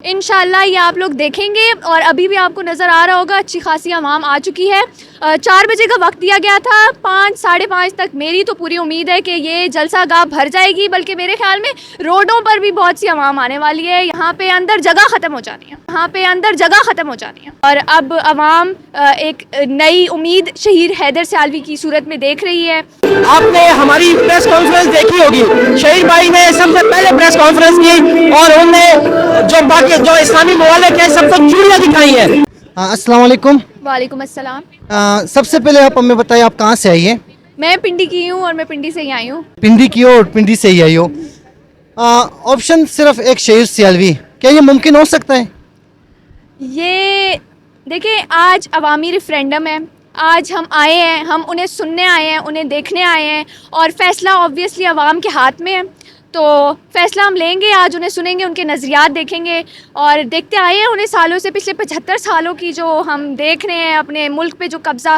انشاءاللہ یہ آپ لوگ دیکھیں گے اور ابھی بھی آپ کو نظر آ رہا ہوگا اچھی خاصی عوام آ چکی ہے۔ 4 بجے کا وقت دیا گیا تھا، 5 ساڑھے 5 تک میری تو پوری امید ہے کہ یہ جلسہ گاہ بھر جائے گی، بلکہ میرے خیال میں روڈوں پر بھی بہت سی عوام آنے والی ہے۔ یہاں پہ اندر جگہ ختم ہو جانی ہے اور اب عوام ایک نئی امید شہید حیدر سیالوی کی صورت میں دیکھ رہی ہے۔ آپ نے ہماری پریس کانفرنس دیکھی ہوگی، شہید بھائی نے سب سے پہلے پریس کانفرنس کی اور انہوں نے جو اسلامی ممالک ہیں سب کو چوڑیاں دکھائی ہیں۔ السلام علیکم۔ وعلیکم السلام۔ سب سے پہلے آپ ہمیں بتائیں آپ کہاں سے آئی ہیں؟ میں پنڈی کی ہوں اور میں پنڈی سے ہی آئی ہوں۔ پنڈی کی ہو اور پنڈی سے ہی آئی ہو۔ آپشن صرف ایک شہید سیالوی، کیا یہ ممکن ہو سکتا ہے؟ یہ دیکھیں، آج عوامی ریفرینڈم ہے، آج ہم آئے ہیں، ہم انہیں سننے آئے ہیں، انہیں دیکھنے آئے ہیں اور فیصلہ آبویسلی عوام کے ہاتھ میں ہے، تو فیصلہ ہم لیں گے، آج انہیں سنیں گے، ان کے نظریات دیکھیں گے اور دیکھتے آئے ہیں انہیں سالوں سے، پچھلے 75 سالوں کی جو ہم دیکھ رہے ہیں اپنے ملک پہ جو قبضہ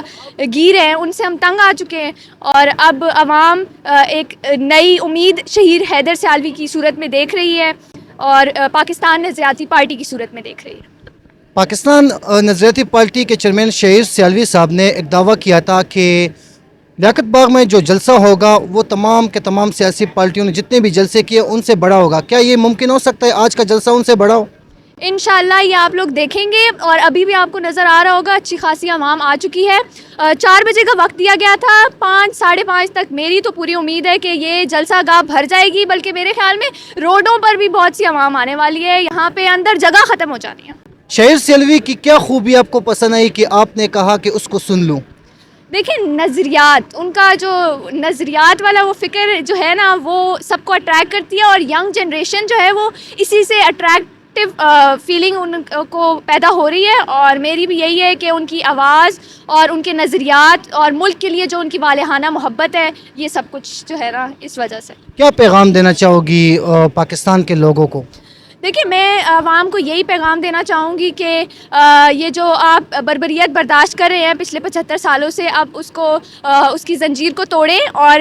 گیر ہیں ان سے ہم تنگ آ چکے ہیں اور اب عوام ایک نئی امید شہید حیدر سیالوی کی صورت میں دیکھ رہی ہے اور پاکستان نظریاتی پارٹی کی صورت میں دیکھ رہی ہے۔ پاکستان نظریاتی پارٹی کے چیئرمین شہید سیالوی صاحب نے ایک دعویٰ کیا تھا کہ لیاقت باغ میں جو جلسہ ہوگا وہ تمام کے تمام سیاسی پارٹیوں نے جتنے بھی جلسے کیے ان سے بڑا ہوگا، کیا یہ ممکن ہو سکتا ہے آج کا جلسہ ان سے بڑا ہو؟ انشاءاللہ یہ آپ لوگ دیکھیں گے اور ابھی بھی آپ کو نظر آ رہا ہوگا اچھی خاصی عوام آ چکی ہے۔ 4 بجے کا وقت دیا گیا تھا، 5 ساڑھے 5 تک میری تو پوری امید ہے کہ یہ جلسہ گاہ بھر جائے گی، بلکہ میرے خیال میں روڈوں پر بھی بہت سی عوام آنے والی ہے، یہاں پہ اندر جگہ ختم ہو جانی ہے۔ شہید سیالوی کی کیا خوبی آپ کو پسند آئی کہ آپ نے کہا کہ اس کو سن لوں؟ دیکھیں، نظریات، ان کا جو نظریات والا وہ فکر جو ہے نا وہ سب کو اٹریکٹ کرتی ہے اور ینگ جنریشن جو ہے وہ اسی سے اٹریکٹیو فیلنگ ان کو پیدا ہو رہی ہے اور میری بھی یہی ہے کہ ان کی آواز اور ان کے نظریات اور ملک کے لیے جو ان کی والہانہ محبت ہے، یہ سب کچھ جو ہے نا اس وجہ سے۔ کیا پیغام دینا چاہو گی پاکستان کے لوگوں کو؟ دیکھیں، میں عوام کو یہی پیغام دینا چاہوں گی کہ یہ جو آپ بربریت برداشت کر رہے ہیں پچھلے 75 سالوں سے، اب اس کی زنجیر کو توڑیں اور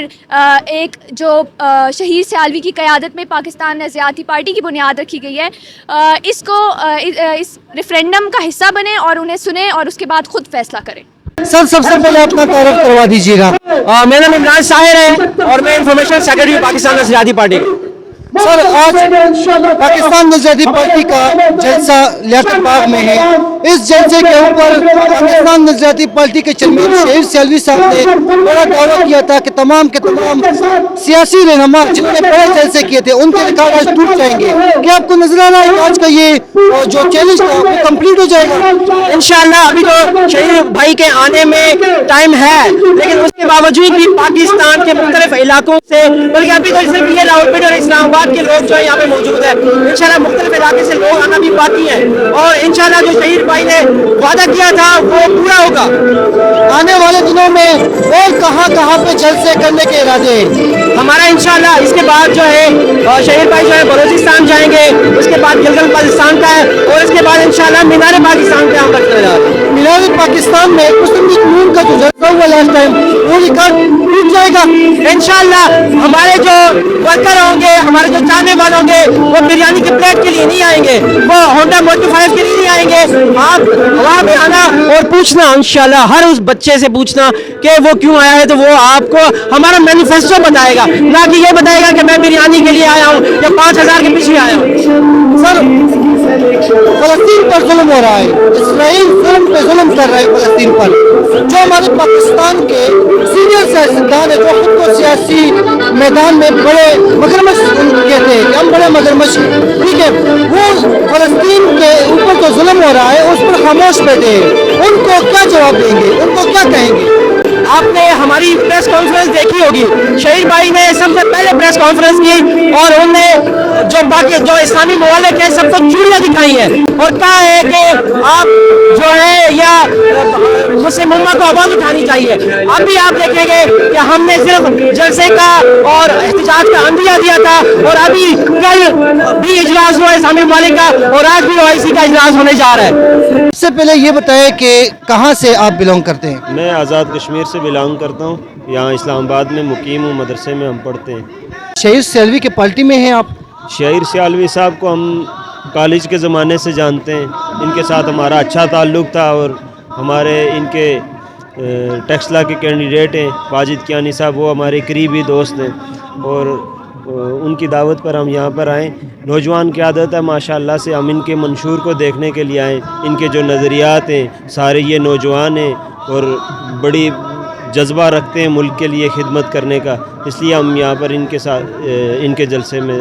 ایک جو شہید سیالوی کی قیادت میں پاکستان نظریاتی پارٹی کی بنیاد رکھی گئی ہے، اس ریفرینڈم کا حصہ بنیں اور انہیں سنیں اور اس کے بعد خود فیصلہ کریں۔ سر سب سے پہلے اپنا تعارف کروا دیجیے گا۔ میرا نام عمران ساحر ہے اور میں انفارمیشن سیکرٹری پاکستان نظریاتی پارٹی۔ سر آج پاکستان نظریاتی پارٹی کا جلسہ لیاقت باغ میں ہے، اس جلسے کے اوپر پاکستان نظریاتی پارٹی کے چیئرمین شہید سیالوی صاحب نے بڑا دعویٰ کیا تھا کہ تمام کے تمام سیاسی رہنما جن نے بڑے جلسے کیے تھے ان کے ریکارڈ آج ٹوٹ جائیں گے، کیا آپ کو نظر آ رہا ہے کہ آج کا یہ جو چیلنج تھا وہ کمپلیٹ ہو جائے گا؟ انشاءاللہ ابھی تو شہید بھائی کے آنے میں ٹائم ہے، لیکن اس کے باوجود بھی پاکستان کے مختلف علاقوں سے، بلکہ ابھی تو صرف یہ راولپنڈی اور اسلام آباد کے لوگ جو یہاں پہ موجود ہیں، انشاءاللہ مختلف علاقے سے لوگ آنا بھی باقی ہیں اور انشاءاللہ جو شہید بھائی نے وعدہ کیا تھا وہ پورا ہوگا۔ آنے والے دنوں میں اور کہاں پہ جلسے کرنے کے ارادے ہیں؟ ہمارا انشاءاللہ اس کے بعد جو ہے شہید بھائی جو ہے بلوچستان جائیں گے، اس کے بعد گلگت بلتستان کا ہے اور اس کے بعد انشاءاللہ مینار پاکستان پہ ہم رکھنے جا رہے ہیں۔ مینار پاکستان میں مسلم لیگ نون کا جو جلسہ ہوا لاسٹ ٹائم وہ ریکارڈ ٹوٹ جائے گا انشاءاللہ ہمارے جو ورکر ہوں گے، ہمارے جو چاہنے والے ہوں گے، وہ بریانی کی پلیٹ کے لیے نہیں آئیں گے، وہ ہونڈا موٹیفائر کے لیے نہیں آئیں گے۔ آپ وہاں پہ آنا اور پوچھنا، انشاءاللہ ہر اس بچے سے پوچھنا کہ وہ کیوں آیا ہے، تو وہ آپ کو ہمارا مینیفیسٹو بتائے گا، نہ کہ یہ بتائے گا کہ میں بریانی کے لیے آیا ہوں یا 5000 کے پیچھے آیا ہوں۔ سر فلسطین پر ظلم ہو رہا ہے، اسرائیل ظلم پہ ظلم کر رہا ہے فلسطین پر، جو ہمارے پاکستان کے سینئر سیاستدان ہیں جو خود کو سیاسی میدان میں بڑے مگرمچھ کہتے ہیں کہ ہم بڑے مگرمچھ ہیں، ٹھیک ہے، وہ فلسطین کے اوپر جو ظلم ہو رہا ہے اس پر خاموش بیٹھے ہیں، ان کو کیا جواب دیں گے، ان کو کیا کہیں گے؟ آپ نے ہماری پریس کانفرنس دیکھی ہوگی، شہید بھائی نے سب سے پہلے پریس کانفرنس کی اور انہوں نے جو اسلامی ممالک ہیں سب کو چوڑیاں دکھائی ہیں اور کہا ہے کہ آپ جو ہے یا مسلم امت کو آواز اٹھانی چاہیے۔ اب بھی آپ دیکھیں گے کہ ہم نے صرف جلسے کا اور احتجاج کا عندیہ دیا تھا اور ابھی کل بھی اجلاس ہوا ہے اسلامی ممالک کا اور آج بھی OIC کا اجلاس ہونے جا رہا ہے۔ اس سے پہلے یہ بتائیں کہ کہاں سے آپ بلونگ کرتے ہیں؟ میں آزاد کشمیر سے بلانگ کرتا ہوں، یہاں اسلام آباد میں مقیم ہوں، مدرسے میں ہم پڑھتے ہیں۔ شہید سیالوی کے پارٹی میں ہیں آپ؟ شہید سیالوی صاحب کو ہم کالج کے زمانے سے جانتے ہیں. ان کے ساتھ ہمارا اچھا تعلق تھا اور ہمارے ان کے ٹیکس لا کے کینڈیڈیٹ ہیں واجد کیانی صاحب, وہ ہمارے قریبی دوست ہیں اور ان کی دعوت پر ہم یہاں پر آئیں. نوجوان کی عادت ہے ماشاءاللہ سے, ہم ان کے منشور کو دیکھنے کے لیے آئیں. ان کے جو نظریات ہیں سارے یہ نوجوان ہیں اور بڑی جذبہ رکھتے ہیں ملک کے لیے خدمت کرنے کا, اس لیے ہم یہاں پر ان کے ساتھ ان کے جلسے میں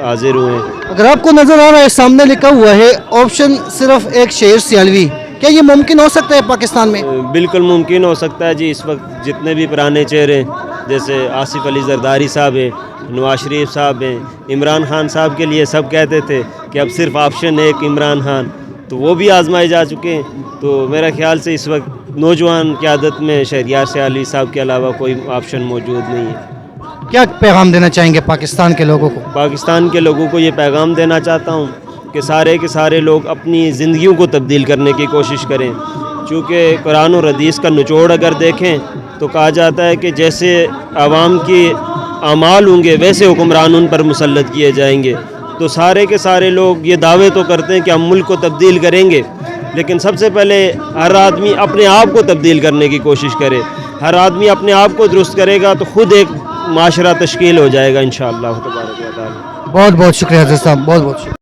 حاضر ہوئے ہیں. اگر آپ کو نظر آ رہا ہے سامنے لکھا ہوا ہے آپشن صرف ایک شیر سیالوی, کیا یہ ممکن ہو سکتا ہے پاکستان میں؟ بالکل ممکن ہو سکتا ہے جی. اس وقت جتنے بھی پرانے چہرے جیسے آصف علی زرداری صاحب ہیں, نواز شریف صاحب ہیں, عمران خان صاحب کے لیے سب کہتے تھے کہ اب صرف آپشن ایک عمران خان, تو وہ بھی آزمائے جا چکے ہیں. تو میرا خیال سے اس وقت نوجوان قیادت میں شہریار سیالوی صاحب کے علاوہ کوئی آپشن موجود نہیں ہے. کیا پیغام دینا چاہیں گے پاکستان کے لوگوں کو؟ پاکستان کے لوگوں کو یہ پیغام دینا چاہتا ہوں کہ سارے کے سارے لوگ اپنی زندگیوں کو تبدیل کرنے کی کوشش کریں, چونکہ قرآن اور حدیث کا نچوڑ اگر دیکھیں تو کہا جاتا ہے کہ جیسے عوام کی اعمال ہوں گے ویسے حکمران ان پر مسلط کیے جائیں گے. تو سارے کے سارے لوگ یہ دعوے تو کرتے ہیں کہ ہم ملک کو تبدیل کریں گے, لیکن سب سے پہلے ہر آدمی اپنے آپ کو تبدیل کرنے کی کوشش کرے. ہر آدمی اپنے آپ کو درست کرے گا تو خود ایک معاشرہ تشکیل ہو جائے گا انشاءاللہ تبارک و تعالی. بہت بہت شکریہ حضرت صاحب, بہت بہت شکریہ.